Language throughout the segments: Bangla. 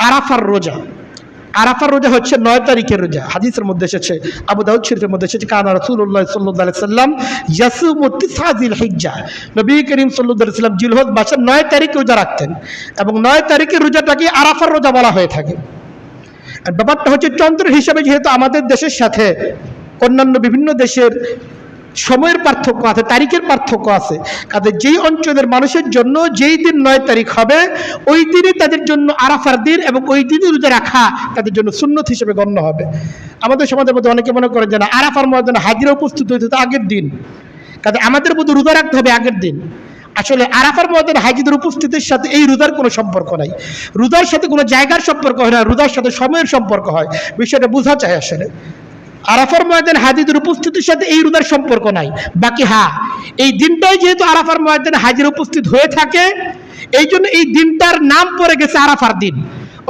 আরাফার রোজা। আরাফার রোজা হচ্ছে 9 তারিখের রোজা। হাদিসের মধ্যে এসেছে, আবু দাউদ শরীফের মধ্যে এসেছে, কানা রাসূলুল্লাহ সাল্লাল্লাহু আলাইহি সাল্লাম ইয়াসুমু তিসআযিল হিজ্জা, নবী করিম সাল্লাল্লাহু আলাইহি সাল্লাম জিলহজ মাসের 9 তারিখ রোজা রাখতেন এবং 9 তারিখের রোজাটাকে আরাফার রোজা বলা হয়ে থাকে। আর ব্যাপারটা হচ্ছে চন্দ্রের হিসাবে যেহেতু আমাদের দেশের সাথে অন্যান্য বিভিন্ন দেশের সময়ের পার্থক্য আছে, তারিখের পার্থক্য আছে, কাজে যেই অঞ্চলের মানুষের জন্য যেই দিন 9 তারিখ হবে ওই দিনই তাদের জন্য আরাফার দিন এবং ওই দিনই রোজা রাখা তাদের জন্য সুন্নত হিসেবে গণ্য হবে। আমাদের সমাজের মধ্যে অনেকে মনে করেন যে না, আরাফার ময়দানে হাজিরা উপস্থিত হইতে তো আগের দিন, কাজে আমাদের মধ্যে রোজা রাখতে হবে আগের দিন। আসলে আরাফার ময়দানে হাজিদের উপস্থিতির সাথে এই রোজার কোনো সম্পর্ক নাই। রোজার সাথে কোনো জায়গার সম্পর্ক হয় না, রোজার সাথে সময়ের সম্পর্ক হয়। বিষয়টা বোঝা চাই। আসলে আরাফার ময়দানে হাজিদের উপস্থিতির সাথে এই রোজার সম্পর্ক নাই। বাকি হ্যাঁ, এই দিনটাই যেহেতু আরাফার ময়দানে হাজির উপস্থিত হয়ে থাকে এই জন্য এই দিনটার নাম পড়ে গেছে আরাফার দিন।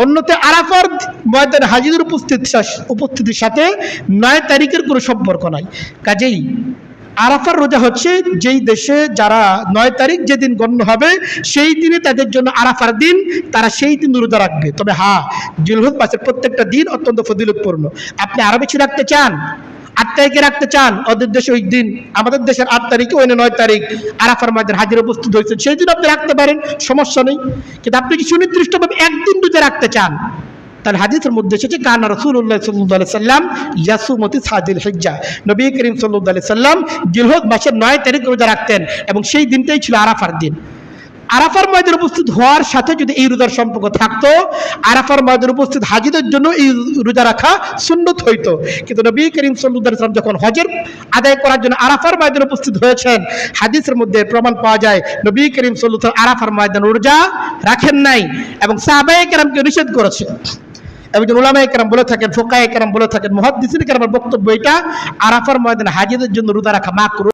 অন্যতে আরাফার ময়দানে হাজিদের উপস্থিতির সাথে 9 তারিখের কোনো সম্পর্ক নাই। কাজেই আরাফার রোজা হচ্ছে যেই দেশে যারা 9 তারিখ যেদিন গণ্য হবে সেই দিনে তাদের জন্য আরাফার দিন, তারা সেই দিন রোজা রাখবে। তবে হ্যাঁ, জিলহজ মাসের প্রত্যেকটা দিন অত্যন্ত ফজিলতপূর্ণ। আপনি আরো বেশি রাখতে চান, 8 তারিখে রাখতে চান, ওদের দেশে ওই দিন, আমাদের দেশের 8 তারিখে ওই 9 তারিখ আরাফার ময়দানে হাজির উপস্থিত হয়েছেন, সেই দিন আপনি রাখতে পারেন, সমস্যা নেই। কিন্তু আপনি কি সুনির্দিষ্টভাবে একদিন রোজা রাখতে চান, তাহলে হাদিসের মধ্যে এসেছে কানা রাসূলুল্লাহ সাল্লাল্লাহু আলাইহি সাল্লাম ইয়াসুমু তিসআযিল হিজ্জা, নবী করিম সাল্লাল্লাহু আলাইহি সাল্লাম জিলহজ মাসের 9 তারিখ রোজা রাখতেন এবং সেই দিনটাই ছিল আরাফার দিন। আরাফার ময়দানে উপস্থিত হওয়ার সাথে যদি এই রোজার সম্পর্ক থাকতো, আরাফার ময়দানে উপস্থিত হাজিদের জন্য এই রোজা রাখা সুন্নত হইতো। কিন্তু নবী করিম সাল্লাল্লাহু আলাইহি সাল্লাম যখন হজের আদায় করার জন্য আরাফার ময়দানে উপস্থিত হয়েছেন, হাদিসের মধ্যে প্রমাণ পাওয়া যায় নবী করিম সাল্লাল্লাহু আলাইহি সাল্লাম আরাফার ময়দানে রোজা রাখেন নাই এবং সাহাবায়ে কেরামকে নিষেধ করেছে। একজন উলামায়ে কেরাম বলে থাকেন, ফুকাহায়ে কেরাম বলে থাকেন, মুহাদ্দিসিনে কেরামের বক্তব্য এটা, আরাফার ময়দানে হাজিদের জন্য রোজা রাখা মাকরুহ।